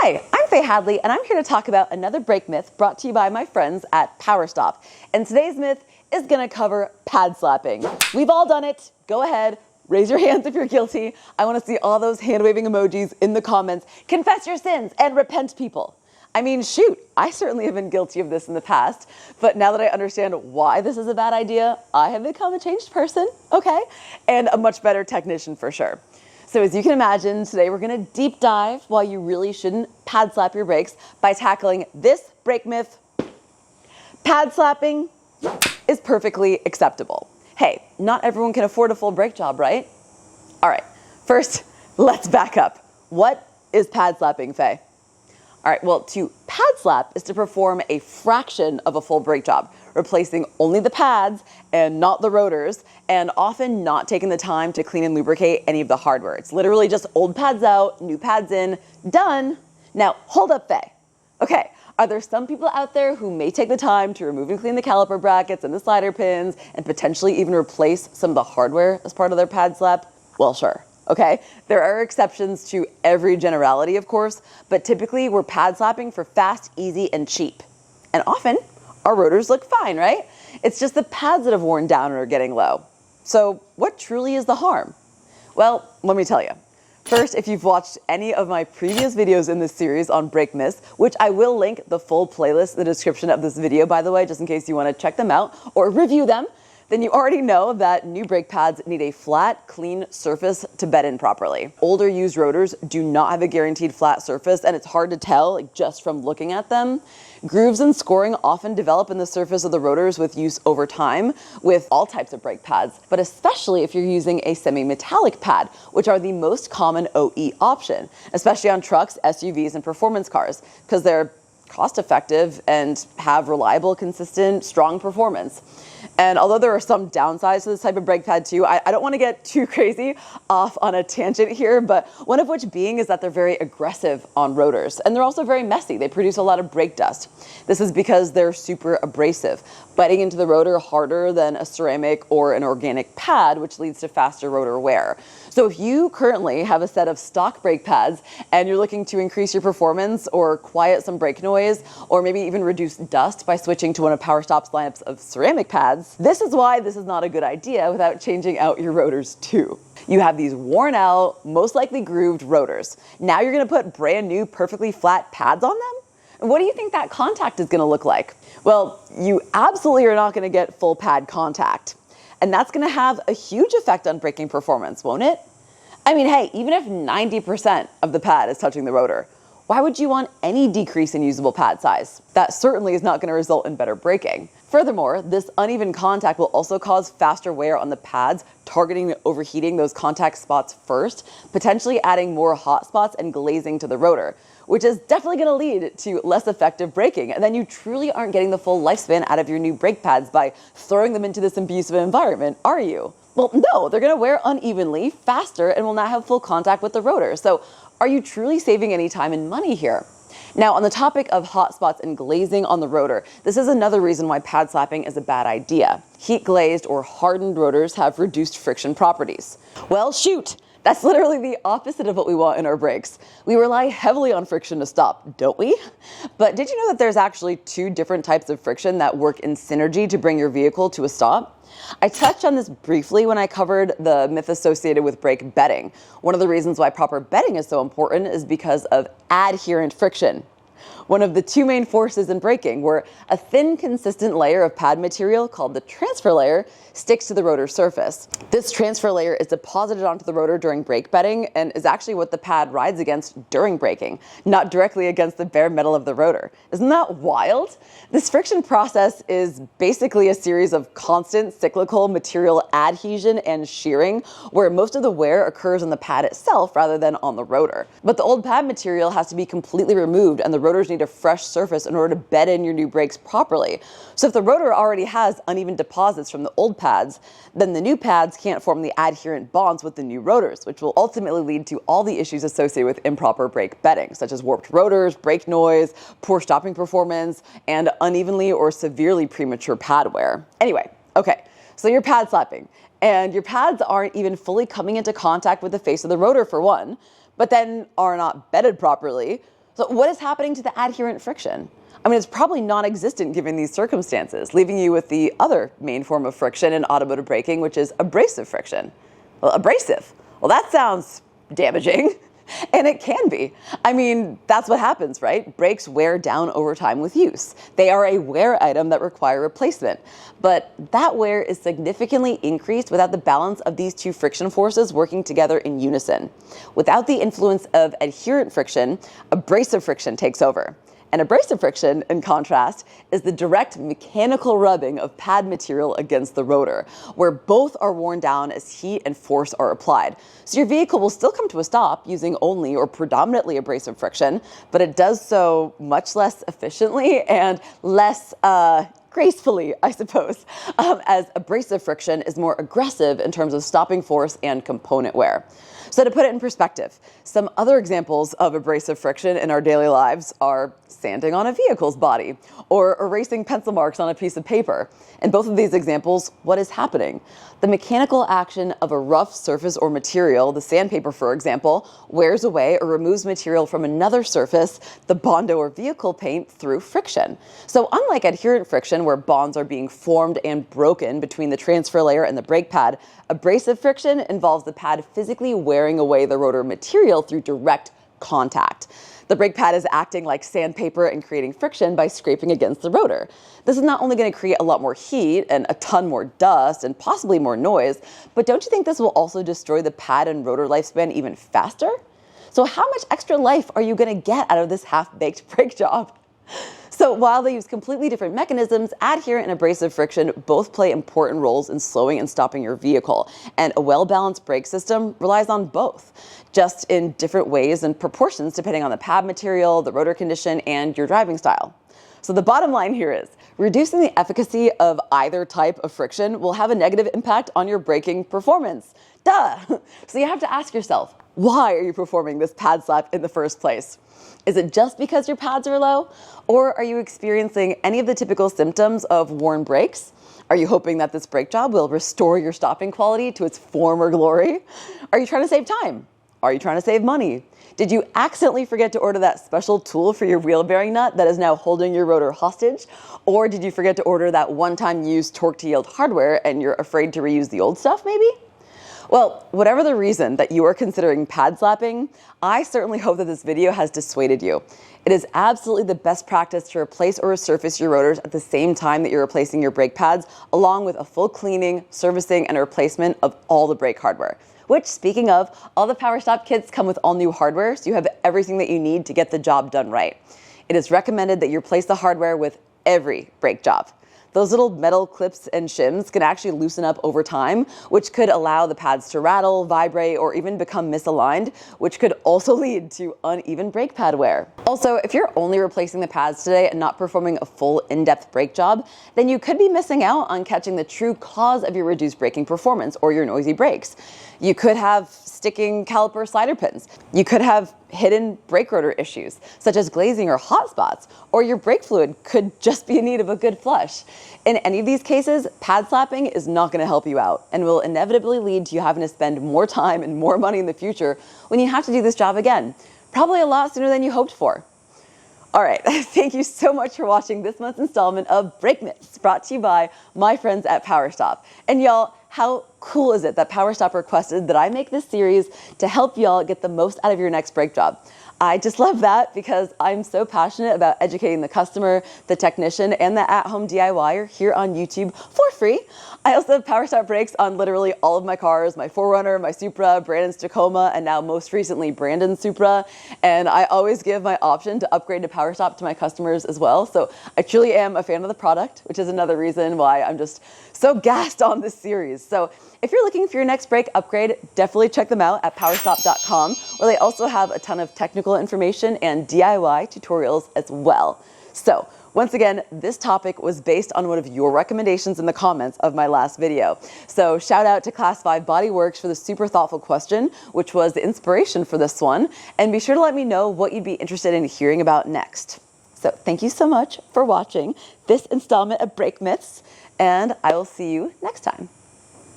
Hi, I'm Faye Hadley, and I'm here to talk about another brake myth brought to you by my friends at PowerStop. And today's myth is going to cover pad slapping. We've all done it. Go ahead, raise your hands if you're guilty. I want to see all those hand-waving emojis in the comments. Confess your sins and repent, people. I mean, shoot, I certainly have been guilty of this in the past, but now that I understand why this is a bad idea, I have become a changed person, okay? And a much better technician for sure. So as you can imagine, today we're gonna deep dive why you really shouldn't pad slap your brakes by tackling this brake myth. Pad slapping is perfectly acceptable. Hey, not everyone can afford a full brake job, right? All right, first, let's back up. What is pad slapping, Faye? All right, well, to pad slap is to perform a fraction of a full brake job, replacing only the pads and not the rotors, and often not taking the time to clean and lubricate any of the hardware. It's literally just old pads out, new pads in, done. Now, hold up, Faye. Okay, are there some people out there who may take the time to remove and clean the caliper brackets and the slider pins and potentially even replace some of the hardware as part of their pad slap? Well, sure. Okay, there are exceptions to every generality, of course, but typically we're pad slapping for fast, easy, and cheap. And often, our rotors look fine, right? It's just the pads that have worn down and are getting low. So what truly is the harm? Well, let me tell you. First, if you've watched any of my previous videos in this series on brake myths, which I will link the full playlist in the description of this video, by the way, just in case you want to check them out or review them, then you already know that new brake pads need a flat, clean surface to bed in properly. Older used rotors do not have a guaranteed flat surface, and it's hard to tell just from looking at them. Grooves and scoring often develop in the surface of the rotors with use over time with all types of brake pads, but especially if you're using a semi-metallic pad, which are the most common OE option, especially on trucks, SUVs, and performance cars, because they're cost-effective and have reliable, consistent, strong performance. And although there are some downsides to this type of brake pad too, I don't want to get too crazy off on a tangent here, but one of which being is that they're very aggressive on rotors, and they're also very messy. They produce a lot of brake dust. This is because they're super abrasive, biting into the rotor harder than a ceramic or an organic pad, which leads to faster rotor wear. So if you currently have a set of stock brake pads and you're looking to increase your performance or quiet some brake noise, or maybe even reduce dust by switching to one of PowerStop's lineups of ceramic pads, this is why this is not a good idea without changing out your rotors too. You have these worn out, most likely grooved rotors. Now you're gonna put brand new, perfectly flat pads on them? What do you think that contact is gonna look like? Well, you absolutely are not gonna get full pad contact. And that's gonna have a huge effect on braking performance, won't it? I mean, hey, even if 90% of the pad is touching the rotor, why would you want any decrease in usable pad size? That certainly is not gonna result in better braking. Furthermore, this uneven contact will also cause faster wear on the pads, targeting and overheating those contact spots first, potentially adding more hot spots and glazing to the rotor, which is definitely going to lead to less effective braking. And then you truly aren't getting the full lifespan out of your new brake pads by throwing them into this abusive environment, are you? Well, no, they're going to wear unevenly, faster, and will not have full contact with the rotor. So are you truly saving any time and money here? Now, on the topic of hot spots and glazing on the rotor, this is another reason why pad slapping is a bad idea. Heat glazed or hardened rotors have reduced friction properties. Well, shoot! That's literally the opposite of what we want in our brakes. We rely heavily on friction to stop, don't we? But did you know that there's actually two different types of friction that work in synergy to bring your vehicle to a stop? I touched on this briefly when I covered the myth associated with brake bedding. One of the reasons why proper bedding is so important is because of adherent friction. One of the two main forces in braking, where a thin, consistent layer of pad material called the transfer layer sticks to the rotor surface. This transfer layer is deposited onto the rotor during brake bedding and is actually what the pad rides against during braking, not directly against the bare metal of the rotor. Isn't that wild? This friction process is basically a series of constant cyclical material adhesion and shearing, where most of the wear occurs on the pad itself rather than on the rotor. But the old pad material has to be completely removed, and the rotors need a fresh surface in order to bed in your new brakes properly. So if the rotor already has uneven deposits from the old pads, then the new pads can't form the adherent bonds with the new rotors, which will ultimately lead to all the issues associated with improper brake bedding, such as warped rotors, brake noise, poor stopping performance, and unevenly or severely premature pad wear. Anyway, okay, so you're pad slapping, and your pads aren't even fully coming into contact with the face of the rotor for one, but then are not bedded properly. So what is happening to the adherent friction? I mean, it's probably non-existent given these circumstances, leaving you with the other main form of friction in automotive braking, which is abrasive friction. Well, abrasive. Well, that sounds damaging. And it can be. I mean, that's what happens, right? Brakes wear down over time with use. They are a wear item that require replacement. But that wear is significantly increased without the balance of these two friction forces working together in unison. Without the influence of adherent friction, abrasive friction takes over. And abrasive friction, in contrast, is the direct mechanical rubbing of pad material against the rotor, where both are worn down as heat and force are applied. So your vehicle will still come to a stop using only or predominantly abrasive friction, but it does so much less efficiently and less gracefully, I suppose, as abrasive friction is more aggressive in terms of stopping force and component wear. So to put it in perspective, some other examples of abrasive friction in our daily lives are sanding on a vehicle's body or erasing pencil marks on a piece of paper. In both of these examples, what is happening? The mechanical action of a rough surface or material, the sandpaper for example, wears away or removes material from another surface, the Bondo or vehicle paint, through friction. So unlike adherent friction, where bonds are being formed and broken between the transfer layer and the brake pad, abrasive friction involves the pad physically wearing away the rotor material through direct contact. The brake pad is acting like sandpaper and creating friction by scraping against the rotor. This is not only going to create a lot more heat and a ton more dust and possibly more noise, but don't you think this will also destroy the pad and rotor lifespan even faster? So how much extra life are you going to get out of this half-baked brake job? So while they use completely different mechanisms, adherent and abrasive friction both play important roles in slowing and stopping your vehicle. And a well-balanced brake system relies on both, just in different ways and proportions depending on the pad material, the rotor condition, and your driving style. So the bottom line here is, reducing the efficacy of either type of friction will have a negative impact on your braking performance. Duh! So you have to ask yourself, why are you performing this pad slap in the first place? Is it just because your pads are low? Or are you experiencing any of the typical symptoms of worn brakes? Are you hoping that this brake job will restore your stopping quality to its former glory? Are you trying to save time? Are you trying to save money? Did you accidentally forget to order that special tool for your wheel bearing nut that is now holding your rotor hostage? Or did you forget to order that one-time used torque to yield hardware and you're afraid to reuse the old stuff maybe? Well, whatever the reason that you are considering pad slapping, I certainly hope that this video has dissuaded you. It is absolutely the best practice to replace or resurface your rotors at the same time that you're replacing your brake pads, along with a full cleaning, servicing, and replacement of all the brake hardware. Which, speaking of, all the PowerStop kits come with all new hardware, so you have everything that you need to get the job done right. It is recommended that you replace the hardware with every brake job. Those little metal clips and shims can actually loosen up over time, which could allow the pads to rattle, vibrate, or even become misaligned, which could also lead to uneven brake pad wear. Also, if you're only replacing the pads today and not performing a full in-depth brake job, then you could be missing out on catching the true cause of your reduced braking performance or your noisy brakes. You could have sticking caliper slider pins. You could have hidden brake rotor issues, such as glazing or hot spots, or your brake fluid could just be in need of a good flush. In any of these cases, pad slapping is not going to help you out and will inevitably lead to you having to spend more time and more money in the future when you have to do this job again, probably a lot sooner than you hoped for. All right, thank you so much for watching this month's installment of Brake Myths, brought to you by my friends at PowerStop. And y'all, how cool is it that PowerStop requested that I make this series to help y'all get the most out of your next brake job? I just love that because I'm so passionate about educating the customer, the technician, and the at-home DIYer here on YouTube for free. I also have PowerStop brakes on literally all of my cars, my 4Runner, my Supra, Brandon's Tacoma, and now most recently Brandon's Supra. And I always give my option to upgrade to PowerStop to my customers as well. So I truly am a fan of the product, which is another reason why I'm just so gassed on this series. So if you're looking for your next brake upgrade, definitely check them out at powerstop.com, where they also have a ton of technical information and DIY tutorials as well. So once again, this topic was based on one of your recommendations in the comments of my last video. So shout out to Class 5 Body Works for the super thoughtful question, which was the inspiration for this one. And be sure to let me know what you'd be interested in hearing about next. So thank you so much for watching this installment of Brake Myths, and I will see you next time.